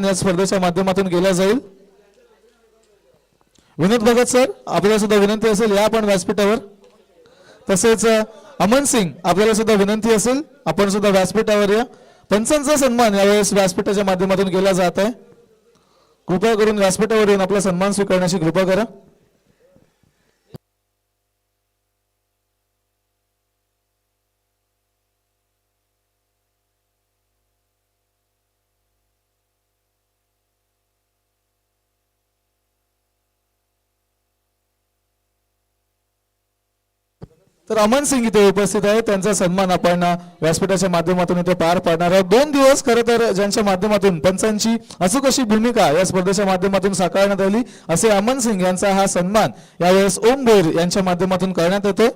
या स्पर्धेच्या माध्यमातून केला जाईल। विनोद भगत सर आपल्याला सुद्धा विनंती असेल या आपण व्यासपीठावर। तसेच अमन सिंग आपल्याला सुद्धा विनंती असेल आपण सुद्धा व्यासपीठावर या। पंचांचा सन्मान यावेळेस व्यासपीठाच्या माध्यमातून केला जात आहे। कृपया करून व्यासपीठावर येऊन आपला सन्मान स्वीकारण्याची कृपा करा। तर अमन सिंग इथे उपस्थित आहे, त्यांचा सन्मान आपण व्यासपीठाच्या माध्यमातून इथे पार पाडणार आहोत। 2 दिवस खरं तर ज्यांच्या माध्यमातून पंचांची अचूक अशी भूमिका या स्पर्धेच्या माध्यमातून साकारण्यात आली असे अमन सिंग यांचा हा सन्मान यावेळेस ओम भोईर यांच्या माध्यमातून करण्यात येतो।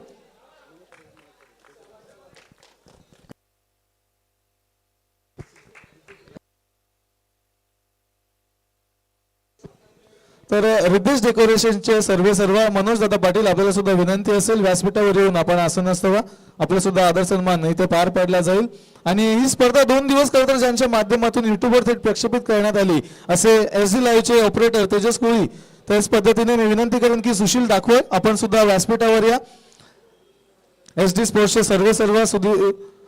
तर रिद्धेश डेकोरेशनचे सर्व मनोज दादा पाटील आपल्याला सुद्धा विनंती असेल व्यासपीठावर येऊन आपण आसनस्थवा आपला सुद्धा आदर सन्मान इथे पार पाडला जाईल। आणि ही स्पर्धा 2 दिवस खरं तर ज्यांच्या माध्यमातून युट्यूबवर थेट प्रक्षेपित करण्यात आली असे एसडी लाईव्हचे ऑपरेटर तेजस कोळी, त्याच पद्धतीने मी विनंती करेन की सुशील दाखवे आपण सुद्धा व्यासपीठावर या। एसडी स्पोर्ट्सचे सर्व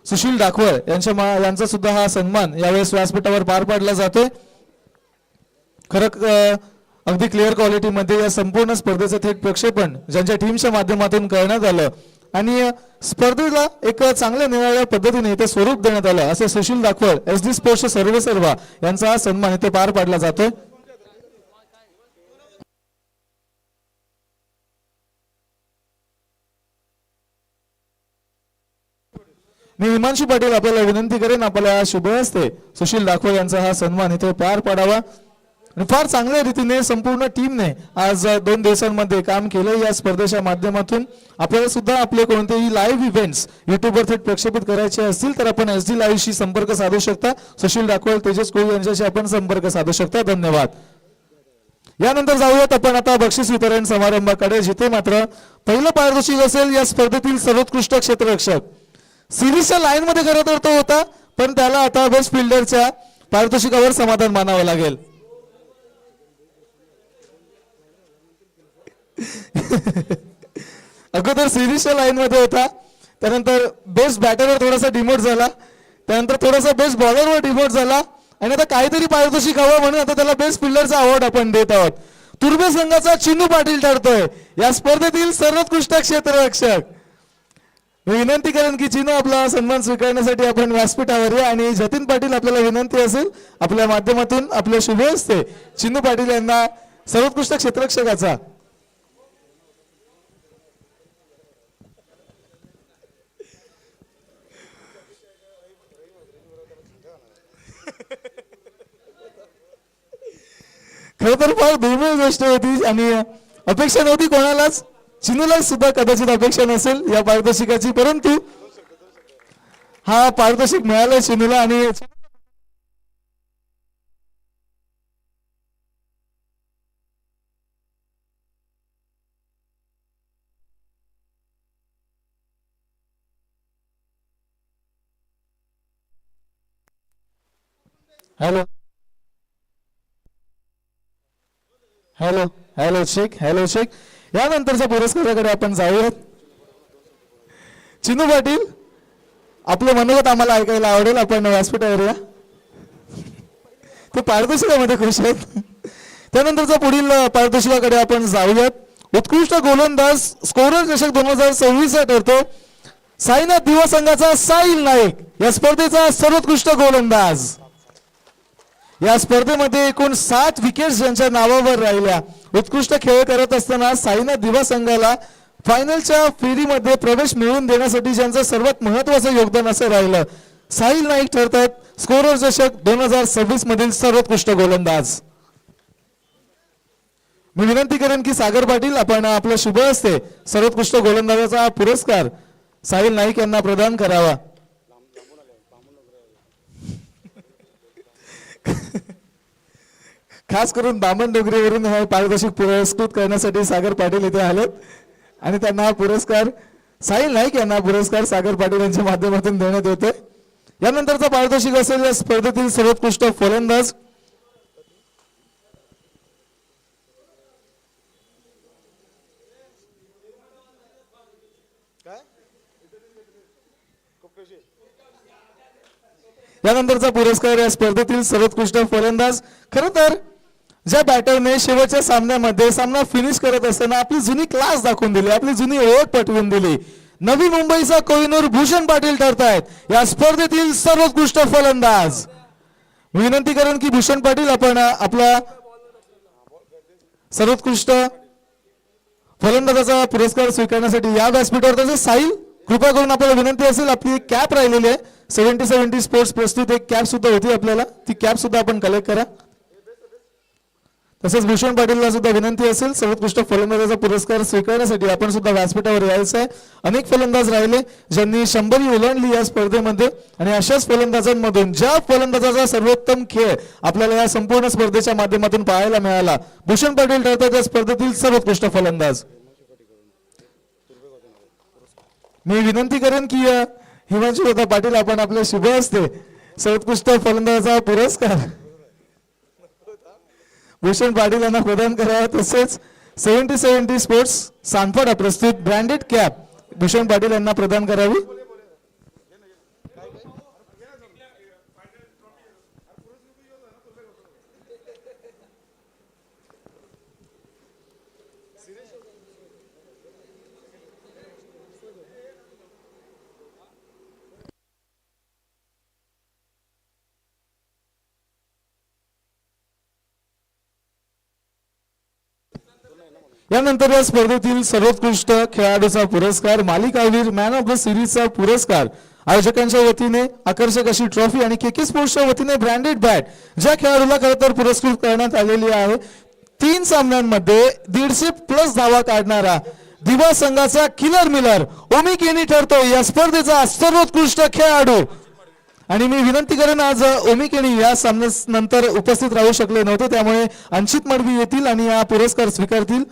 सुशील दाखवे यांचा सुद्धा हा सन्मान यावेळेस व्यासपीठावर पार पाडला जातोय। खरं अगदी क्लिअर क्वालिटी मध्ये या संपूर्ण स्पर्धेचं थेट प्रक्षेपण ज्यांच्या टीमच्या माध्यमातून करण्यात आलं आणि स्पर्धेला एक चांगल्या निराळ्या पद्धतीने इथे स्वरूप देण्यात आलं असे सुशील दाखवड एसडी स्पोर्ट्सचे सर्व यांचा हा सन्मान इथे पार पाडला जातोय। मी हिमांशू पाटील आपल्याला विनंती करेन आपल्या शुभ हस्ते सुशील दाखवड यांचा हा सन्मान इथे पार पाडावा। फार चांगल्या रीतीने संपूर्ण टीमने आज 2 दिवसांमध्ये काम केलं या स्पर्धेच्या माध्यमातून। आपल्याला सुद्धा आपले कोणतेही लाईव्ह इव्हेंट्स युट्यूबवर थेट प्रक्षेपित करायचे असतील तर आपण एसडी लाईव्हशी संपर्क साधू शकता। सुशील दाखवड तेजस कोळी यांच्याशी आपण संपर्क साधू शकता। धन्यवाद। यानंतर जाऊयात आपण आता बक्षीस वितरण समारंभाकडे, जिथे मात्र पहिलं पारितोषिक असेल या स्पर्धेतील सर्वोत्कृष्ट क्षेत्ररक्षक। सिरीजच्या लाईन मध्ये खरं तर तो होता, पण त्याला आता बेस्ट फिल्डरच्या पारितोषिकावर समाधान मानावं लागेल। अगोदर सिरीजच्या लाईन मध्ये होता, त्यानंतर बेस्ट बॅटरवर थोडासा डिमोट झाला, त्यानंतर थोडासा बेस्ट बॉलरवर डिमोट झाला आणि आता काहीतरी पारितोषिक हवं म्हणून आता त्याला बेस्ट फिल्डरचा अवॉर्ड आपण देत आहोत। तुर्बे संघाचा चिन्नू पाटील ठरतोय या स्पर्धेतील सर्वोत्कृष्ट क्षेत्ररक्षक। मी विनंती करेन की चिन्नू आपला सन्मान स्वीकारण्यासाठी आपण व्यासपीठावर या आणि जतीन पाटील आपल्याला विनंती असेल आपल्या माध्यमातून आपल्या शुभ हस्ते चिन्नू पाटील यांना सर्वोत्कृष्ट क्षेत्ररक्षकाचा खरं तर फार दुर्मिळ गोष्ट होती आणि अपेक्षा नव्हती कोणालाच, चिन्नूला सुद्धा कदाचित अपेक्षा नसेल या पारितोषिकाची, परंतु हा पारितोषिक मिळालं चिन्नूला। आणि हॅलो हॅलो हॅलो शेख यानंतरच्या पुरस्काराकडे आपण जाऊयात। चिन्नू पाटील आपलं मनोगत आम्हाला ऐकायला आवडेल, आपण व्यासपीठावर या। ते पारितोषिकामध्ये खुश आहेत। त्यानंतरच्या पुढील पारितोषिकाकडे आपण जाऊयात। उत्कृष्ट गोलंदाज स्कोरर चषक 2026 ठरतो साईनाथ दिवा संघाचा साहिल नाईक या स्पर्धेचा सर्वोत्कृष्ट गोलंदाज। या स्पर्धेमध्ये एकूण 7 विकेट्स ज्यांच्या नावावर राहिल्या। उत्कृष्ट खेळ करत असताना साईनाथ दिवा संघाला फायनलच्या फेरीमध्ये प्रवेश मिळवून देण्यासाठी ज्यांचं सर्वात महत्त्वाचं योगदान असं राहिलं, साहिल नाईक ठरतात स्कोरर चषक 2026 मधील सर्वोत्कृष्ट गोलंदाज। मी विनंती करेन की सागर पाटील आपण आपल्या शुभ हस्ते सर्वोत्कृष्ट गोलंदाजाचा पुरस्कार साहिल नाईक यांना प्रदान करावा। खास करून बामण डोंगरीवरून हे पारितोषिक पुरस्कृत करण्यासाठी सागर पाटील इथे आलेत आणि त्यांना हा पुरस्कार साहिल नाईक यांना पुरस्कार सागर पाटील यांच्या माध्यमातून देण्यात येतोय। यानंतरचा पारितोषिक असेल या स्पर्धेतील सर्वोत्कृष्ट फलंदाज यानंतरचा पुरस्कार या स्पर्धेतील सर्वोत्कृष्ट फलंदाज. खरं तर ज्या बॅटरने शेवटच्या सामन्यामध्ये सामना फिनिश करत असताना आपली जुनी क्लास दाखवून दिली, आपली जुनी ओळख पटवून दिली, नवी मुंबईचा कोहिनूर भूषण पाटील ठरतायत या स्पर्धेतील सर्वोत्कृष्ट फलंदाज. विनंती करेन की भूषण पाटील आपण आपला सर्वोत्कृष्ट फलंदाजाचा पुरस्कार स्वीकारण्यासाठी या व्यासपीठावर. तसेच साहिल, कृपा करून आपल्याला विनंती असेल, आपली एक कॅप राहिलेली आहे 70-70 स्पोर्ट्स प्रस्तुत एक कॅप सुद्धा होती आपल्याला, ती कॅप सुद्धा आपण कलेक्ट करा. तसेच भूषण पाटीलला सुद्धा विनंती असेल सर्वोत्कृष्ट फलंदाजाचा पुरस्कार स्वीकारण्यासाठी आपण सुद्धा व्यासपीठावर यायचं आहे. अनेक फलंदाज राहिले ज्यांनी 100 ओलांडली या स्पर्धेमध्ये आणि अशाच फलंदाजांमधून ज्या फलंदाजाचा सर्वोत्तम खेळ आपल्याला या संपूर्ण स्पर्धेच्या माध्यमातून पाहायला मिळाला, भूषण पाटील ठरतात या स्पर्धेतील सर्वोत्कृष्ट फलंदाज. मी विनंती करेन की हिमांशु पाटील आपण आपल्या शुभ हस्ते सर्वोत्कृष्ट फलंदाजाचा पुरस्कार भूषण पाटील यांना प्रदान करावा. तसेच 70-70 स्पोर्ट्स सांगफडा प्रस्तुत ब्रँडेड कॅप भूषण पाटील यांना प्रदान करावी. यानंतर या स्पर्धेतील सर्वोत्कृष्ट खेळाडूचा पुरस्कार, मालिकावीर, मॅन ऑफ द सिरीजचा पुरस्कार आयोजकांच्या वतीने आकर्षक अशी ट्रॉफी आणि केके स्पोर्ट्सच्या वतीने ब्रँडेड बॅट ज्या खेळाडूला खरं तर पुरस्कृत करण्यात आलेली आहे. 3 सामन्यांमध्ये 150+ धावा काढणारा दिवा संघाचा किलर मिलर ओमी केनी ठरतो या स्पर्धेचा सर्वोत्कृष्ट खेळाडू. आणि मी विनंती करेन, आज ओमी केनी या सामन्यानंतर उपस्थित राहू शकले नव्हते, त्यामुळे अंशित मडवी येतील आणि हा पुरस्कार स्वीकारतील.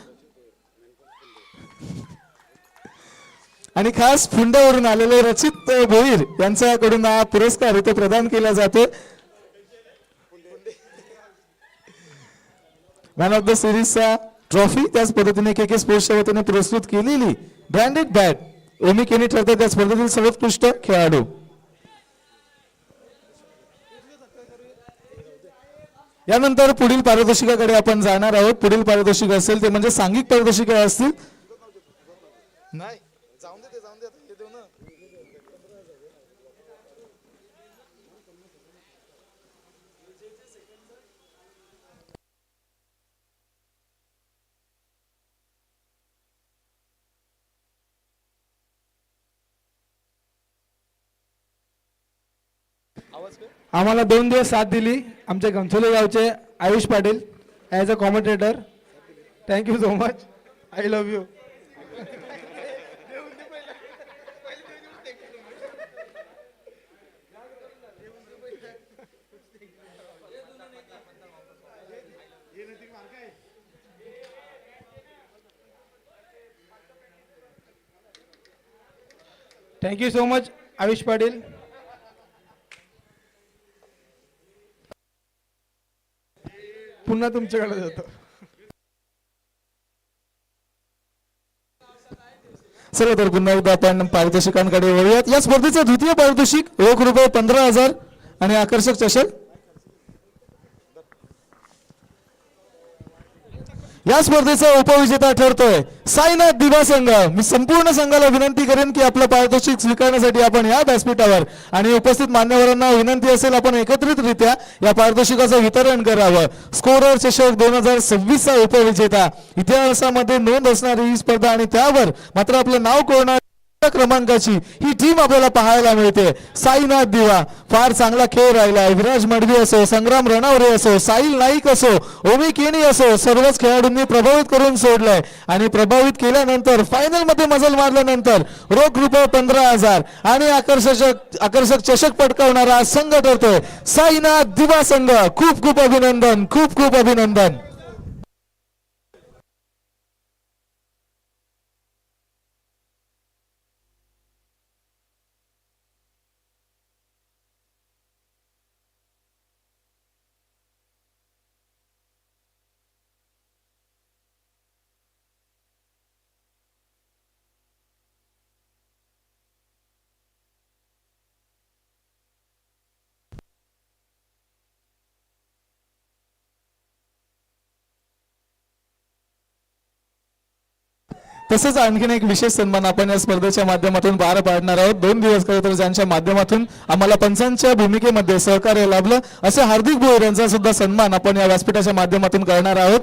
आणि खास फुंड्यावरून आलेले रचित भोईर यांच्याकडून हा पुरस्कार इथे प्रदान केला जातो. मॅन ऑफ द सिरीजचा ट्रॉफी त्याच पद्धतीने केके स्पोर्ट्सच्या वतीने पुरस्कृत केलेली ब्रँडेड बॅट ओमी केनी ठरते त्या स्पर्धेतील सर्वोत्कृष्ट खेळाडू. यानंतर पुढील पारितोषिकाकडे आपण जाणार आहोत. पुढील पारितोषिक असेल ते म्हणजे सांघिक पारितोषिके असतील. नाही जाऊन दे हे देऊ ना. आम्हाला 2 दिवस साथ दिली आमच्या गंचोली गावचे Ayush Patil as a commentator. Thank you so much. I love you. Thank you so much Ayush Patil. पुन्हा तुमच्याकडे जातो. चला तर पुन्हा एकदा आपण पारितोषिकांकडे वळूयात. या स्पर्धेचं द्वितीय पारितोषिक रोख रुपये 15,000 आणि आकर्षक चषक. या स्पर्धेचा उपविजेता ठरतोय साईनाथ दिवा संघ. मी संपूर्ण संघाला विनंती करेन की आपलं पारितोषिक स्वीकारण्यासाठी आपण या व्यासपीठावर आणि उपस्थित मान्यवरांना विनंती असेल आपण एकत्रितरित्या या पारितोषिकाचं वितरण करावं. स्कोरर चषक 2026चा उपविजेता, इतिहासामध्ये नोंद असणारी ही स्पर्धा आणि त्यावर मात्र आपलं नाव कोरणार क्रमांकाची ही टीम आपल्याला पाहायला मिळते. साईनाथ दिवा फार चांगला खेळ राहिला. विराज मडवी असो, संग्राम रणावरे असो, साहिल नाईक असो, ओमी केनी असो, सर्वच खेळाडूंनी प्रभावित करून सोडलंय आणि प्रभावित केल्यानंतर फायनल मध्ये मजल मारल्यानंतर रोख रुपये 15,000 आणि आकर्षक चषक पटकावणारा संघ ठरतोय साईनाथ दिवा संघ. खूप खूप अभिनंदन, खूप खूप अभिनंदन. तसंच आणखीन एक विशेष सन्मान आपण या स्पर्धेच्या माध्यमातून पार पाडणार आहोत. 2 दिवस खरं तर ज्यांच्या माध्यमातून आम्हाला पंचांच्या भूमिकेमध्ये सहकार्य लाभलं असे हार्दिक भोईर यांचा सुद्धा सन्मान आपण या व्यासपीठाच्या माध्यमातून करणार आहोत.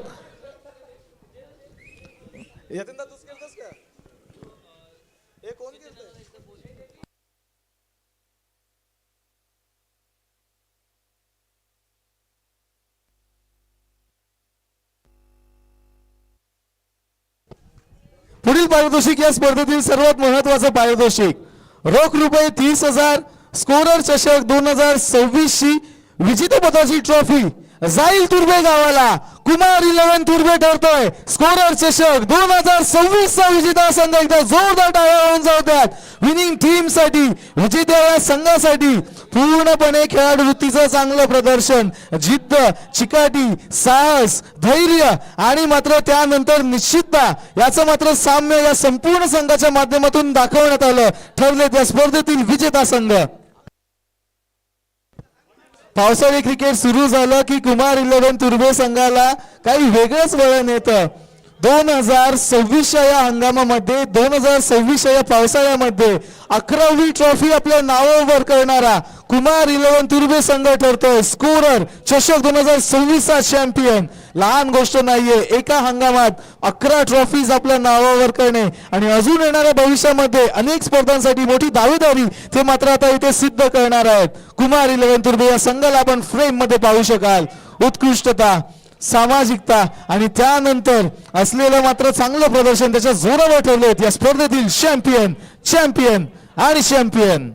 पुढील पारितोषिक या स्पर्धेतील सर्वात महत्वाचं पारितोषिक रोख रुपये 30,000 स्कोरर चषक 2026 ची विजेतेपदाची ट्रॉफी जाईल तुर्बे गावाला. कुमार 11 तुर्बे ठरतोय स्कोरर चषक 2026 चा विजेता संघ. एकदा जोरदार टाळ्या होऊन जाऊ द्यात. विनिंग टीम साठी, विजेत्या या संघासाठी पूर्णपणे खेळाडू वृत्तीचं चांगलं प्रदर्शन, जिद्द, चिकाटी, साहस, धैर्य आणि मात्र त्यानंतर निश्चितता याचं मात्र साम्य या संपूर्ण संघाच्या माध्यमातून दाखवण्यात आलं. ठरले त्या स्पर्धेतील विजेता संघ. पावसाळी क्रिकेट सुरू झालं की कुमार 11 तुर्बे संघाला काही वेगळंच वळण येतं. 2026 या हंगामामध्ये 2026 या पावसाळ्यामध्ये 11वी ट्रॉफी आपल्या नावावर करणारा कुमार 11 तुर्बे संघ ठरतोय स्कोरर चषक 2026 चा चॅम्पियन. लहान गोष्ट नाहीये, एका हंगामात 11 ट्रॉफीज आपल्या नावावर करणे आणि अजून येणाऱ्या भविष्यामध्ये अनेक स्पर्धांसाठी मोठी दावेदारी ते मात्र आता इथे सिद्ध करणार आहेत. कुमार 11 तुर्बे या संघाला आपण फ्रेम मध्ये पाहू शकाल. उत्कृष्टता, सामाजिकता आणि त्यानंतर असलेलं मात्र चांगलं प्रदर्शन त्याच्या जोरावर ठरलेत या स्पर्धेतील चॅम्पियन, चॅम्पियन आणि चॅम्पियन.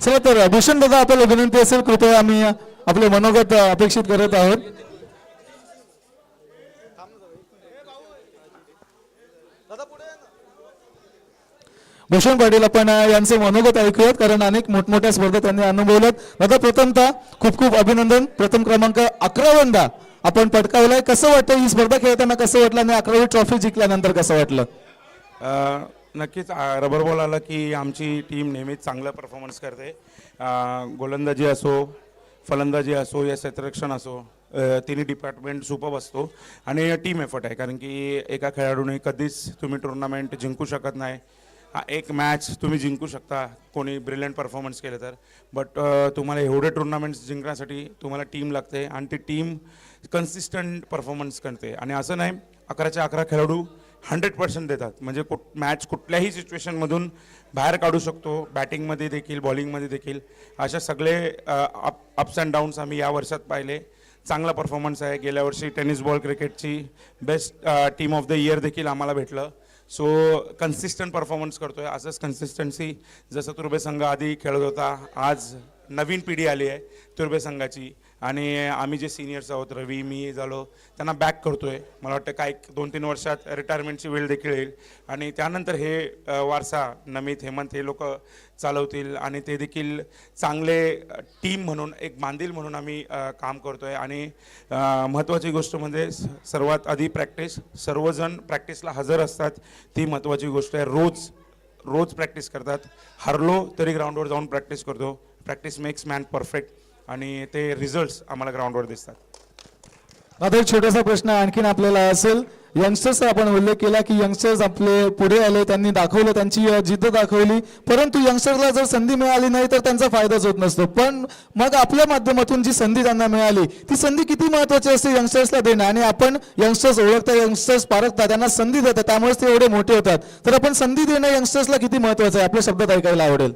चला तर भूषण दादा आपल्याला विनंती असेल कृपया आम्ही आपले मनोगत अपेक्षित करत आहोत. भूषण पाटील आपण यांचे मनोगत ऐकूयात कारण अनेक मोठमोठ्या स्पर्धा त्यांनी अनुभवल्यात. दादा प्रथमतः खूप खूप अभिनंदन. प्रथम क्रमांक 11 आपण पटकावलाय. कसं वाटतं ही स्पर्धा खेळताना, कसं वाटलं आणि 11वी ट्रॉफी जिंकल्यानंतर कसं वाटलं? नक्कीच रबर बॉल आला की आमची टीम नेहमीच चांगला परफॉर्मन्स करते. गोलंदाजी असो, फलंदाजी असो या क्षेत्ररक्षण असो, तिन्ही डिपार्टमेंट सुपर असतो आणि टीम एफर्ट आहे. कारण की एका खेळाडूने कधीच तुम्ही टुर्नामेंट जिंकू शकत नाही. एक मॅच तुम्ही जिंकू शकता कोणी ब्रिलियंट परफॉर्मन्स केलं तर, बट तुम्हाला एवढे टुर्नामेंट्स जिंकण्यासाठी तुम्हाला टीम लागते आणि ती टीम कन्सिस्टंट परफॉर्मन्स करते. आणि असं नाही 11च्या 11 खेळाडू 100% देतात. म्हणजे मॅच कुठल्याही सिच्युएशनमधून बाहेर काढू शकतो, बॅटिंगमध्ये देखील बॉलिंगमध्ये देखील. अशा सगळे अप्स अँड डाऊन्स आम्ही या वर्षात पाहिले. चांगला परफॉर्मन्स आहे. गेल्या वर्षी टेनिस बॉल क्रिकेटची best team of the year देखील आम्हाला भेटलं. सो कन्सिस्टंट परफॉर्मन्स करतोय. असंच कन्सिस्टन्सी जसं तुर्बे संघ आधी खेळत होता, आज नवीन पिढी आली आहे तुर्बे संघाची आणि आम्ही जे सिनियर्स आहोत, रवी मी झालो, त्यांना बॅक करतोय. मला वाटतं काय 2-3 वर्षात रिटायरमेंटची वेळ देखील येईल आणि त्यानंतर हे वारसा नमित, हेमंत हे लोक चालवतील आणि ते देखील चांगले टीम म्हणून एक बांधील म्हणून आम्ही काम करतोय. आणि महत्त्वाची गोष्ट म्हणजे सर्वात आधी प्रॅक्टिस. सर्वजण प्रॅक्टिसला हजर असतात, ती महत्त्वाची गोष्ट आहे. रोज प्रॅक्टिस करतात. हरलो तरी ग्राउंडवर जाऊन प्रॅक्टिस करतो. प्रॅक्टिस मेक्स मॅन परफेक्ट आणि ते रिझल्ट्स आम्हाला ग्राउंडवर दिसतात. आता एक छोटासा प्रश्न आणखीन आपल्याला असेल. यंगस्टर्सचा आपण उल्लेख केला की यंगस्टर्स आपले पुढे आले, त्यांनी दाखवलं, त्यांची जिद्द दाखवली, परंतु यंगस्टर्सला जर संधी मिळाली नाही तर त्यांचा फायदाच होत नसतो. पण मग आपल्या माध्यमातून जी संधी त्यांना मिळाली ती संधी किती महत्त्वाची असते यंगस्टर्सला देणं. आणि आपण यंगस्टर्स ओळखता, यंगस्टर्स पारखता, त्यांना संधी देतात, त्यामुळेच ते एवढे मोठे होतात. तर आपण संधी देणं यंगस्टर्सला किती महत्त्वाचं आहे आपल्या शब्दात ऐकायला आवडेल.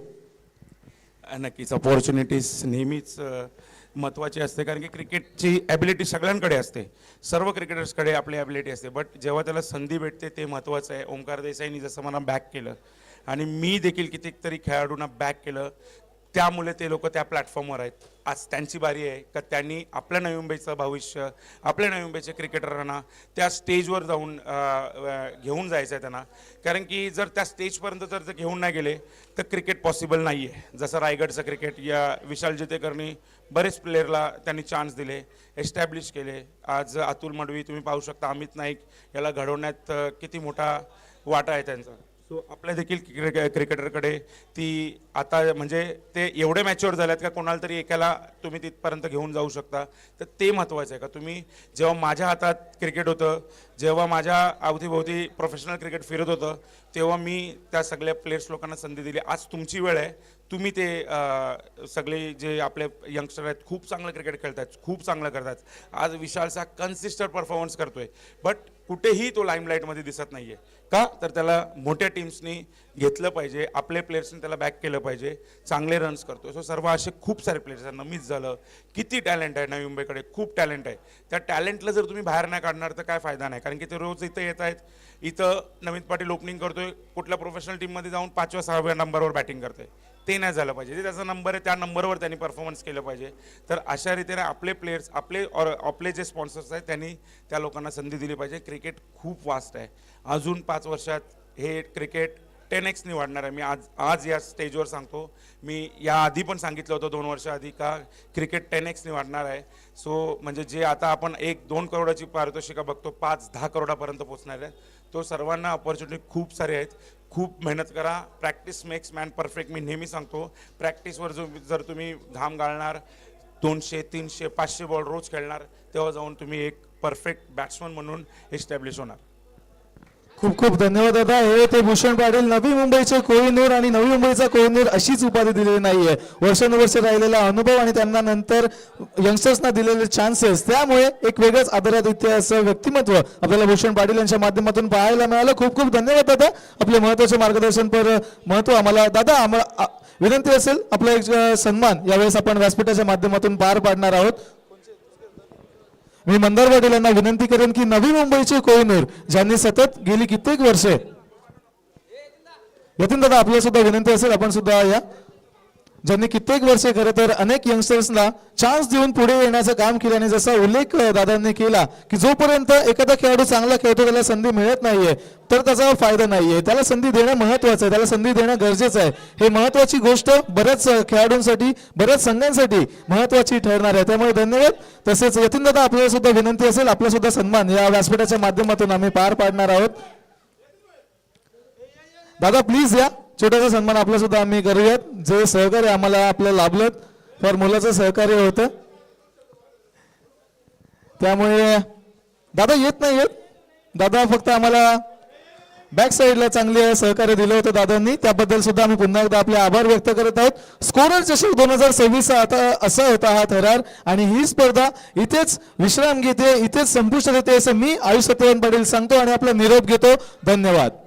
नक्कीच अपॉर्च्युनिटीज नेहमीच महत्त्वाची असते. कारण की क्रिकेटची ॲबिलिटी सगळ्यांकडे असते, सर्व क्रिकेटर्सकडे आपली ॲबिलिटी असते, बट जेव्हा त्याला संधी भेटते ते महत्त्वाचं आहे. ओंकार देसाईंनी जसं मला बॅक केलं आणि मी देखील कितीतरी खेळाडूंना बॅक केलं. त्यामुळे ते लोक त्या प्लॅटफॉर्मवर आहेत. आज त्यांची बारी आहे का त्यांनी आपल्या नवी मुंबईचं भविष्य, आपल्या नवी मुंबईच्या क्रिकेटरांना त्या स्टेजवर जाऊन घेऊन जायचं आहे त्यांना. कारण की जर त्या स्टेजपर्यंत जर ते घेऊन नाही गेले तर क्रिकेट पॉसिबल नाही आहे. जसं रायगडचं क्रिकेट या विशाल जितेकरनी बरेच प्लेयरला त्यांनी चान्स दिले, एस्टॅब्लिश केले. आज अतुल मडवी तुम्ही पाहू शकता, अमित नाईक याला घडवण्यात किती मोठा वाटा आहे त्यांचा. सो आपल्या देखील क्रिकेटरकडे ती आता म्हणजे ते एवढे मॅच्युअर झाल्यात का कोणाला तरी एकाला तुम्ही तिथपर्यंत घेऊन जाऊ शकता. तर ते महत्त्वाचं आहे का तुम्ही जेव्हा माझ्या हातात क्रिकेट होतं, जेव्हा माझ्या अवतीभोवती प्रोफेशनल क्रिकेट फिरत होतं, तेव्हा मी त्या सगळ्या प्लेयर्स लोकांना संधी दिली. आज तुमची वेळ आहे, तुम्ही ते सगळे जे आपले यंगस्टर आहेत खूप चांगलं क्रिकेट खेळतात, खूप चांगलं करतात. आज विशालचा कन्सिस्टंट परफॉर्मन्स करतोय, बट कुठेही तो लाईमलाईटमध्ये दिसत नाहीये. का तर त्याला मोठ्या टीम्सनी घेतलं पाहिजे, आपले प्लेयर्सनी त्याला बॅक केलं पाहिजे, चांगले रन्स करतोय. सो सर्व असे खूप सारे प्लेयर्स आहेत. नमित झालं, किती टॅलेंट आहे नवी मुंबईकडे, खूप टॅलेंट आहे. त्या टॅलेंटला जर तुम्ही बाहेर नाही काढणार तर काय फायदा नाही. कारण की ते रोज इथं येत आहेत. इथं नमित पाटील ओपनिंग करतोय, कुठल्या प्रोफेशनल टीममध्ये जाऊन 5व्या 6व्या नंबरवर बॅटिंग करतोय. ते नाही झालं पाहिजे. जे त्याचा नंबर आहे त्या नंबरवर त्यांनी परफॉर्मन्स केलं पाहिजे. तर अशा रीतीने आपले प्लेयर्स, आपले जे स्पॉन्सर्स आहेत त्यांनी त्या लोकांना संधी दिली पाहिजे. क्रिकेट खूप वास्ट आहे. अजून 5 वर्षात हे क्रिकेट 10x वाढणार आहे. मी आज या स्टेजवर सांगतो, मी याआधी पण सांगितलं होतं 2 वर्षाआधी का क्रिकेट 10x वाढणार आहे. सो म्हणजे जे आता आपण 1-2 करोडाची पारितोषिका बघतो, 5-10 करोडापर्यंत पोहोचणार आहे. तो सर्वांना अपॉर्च्युनिटी खूप सारे आहेत. खूप मेहनत करा. Practice makes man perfect. मी नेहमी सांगतो, प्रॅक्टिसवर जर तुम्ही घाम गाळणार, 200, 300, 500 बॉल रोज खेळणार, तेव्हा जाऊन तुम्ही एक परफेक्ट बॅट्समन म्हणून एस्टॅब्लिश होणार. खूप खूप धन्यवाद दादा. हे ते भूषण पाटील, नवी मुंबईचे कोहिनूर, आणि नवी मुंबईचा कोहिनूर अशीच उपाधी दिलेली नाहीये. वर्षानुवर्ष राहिलेला अनुभव आणि त्यांना नंतर यंगस्टर्सना दिलेले चान्सेस, त्यामुळे एक वेगळंच आदरातिथ्य असं व्यक्तिमत्व आपल्याला भूषण पाटील यांच्या माध्यमातून पाहायला मिळालं. खूप खूप धन्यवाद दादा, आपले महत्त्वाचे मार्गदर्शन महत्त्व आम्हाला. दादा, आम्हाला विनंती असेल, आपला एक सन्मान यावेळेस आपण व्यासपीठाच्या माध्यमातून पार पाडणार आहोत. मी मंदार पाटील यांना विनंती करेन की नवी मुंबईचे कोहिनूर, ज्यांनी सतत गेली कित्येक वर्षे, यतीन दादा आपल्याला सुद्धा विनंती असेल, आपण सुद्धा या, ज्यांनी कित्येक वर्षे खरं तर अनेक यंगस्टर्सना चान्स देऊन पुढे येण्याचं काम केल्याने, जसा उल्लेख दादांनी केला की जोपर्यंत एखादा खेळाडू चांगला खेळतो त्याला संधी मिळत नाहीये तर त्याचा फायदा नाहीये. त्याला संधी देणं महत्त्वाचं आहे, त्याला संधी देणं गरजेचं आहे. हे महत्त्वाची गोष्ट बऱ्याच खेळाडूंसाठी, बऱ्याच संघांसाठी महत्त्वाची ठरणार आहे. त्यामुळे धन्यवाद. तसेच यतीन दादा आपल्याला सुद्धा विनंती असेल, आपला सुद्धा सन्मान या व्यासपीठाच्या माध्यमातून आम्ही पार पाडणार आहोत. दादा प्लीज या, छोटासा सन्मान आपला सुद्धा आम्ही करूयात. जे सहकार्य आम्हाला आपलं लाभलं फार मुलाचं सहकार्य होतं, त्यामुळे दादा येत नाही येत. दादा फक्त आम्हाला बॅक साईडला चांगले सहकार्य दिलं होतं दादांनी, त्याबद्दल सुद्धा आम्ही पुन्हा एकदा आपले आभार व्यक्त करत आहोत. स्कोरर चषक 2026 आता असा होता हा थरार, आणि ही स्पर्धा इथेच विश्राम घेते, इथेच संपुष्टात येते असं मी आयुष सत्यवान पाटील सांगतो आणि आपला निरोप घेतो. धन्यवाद.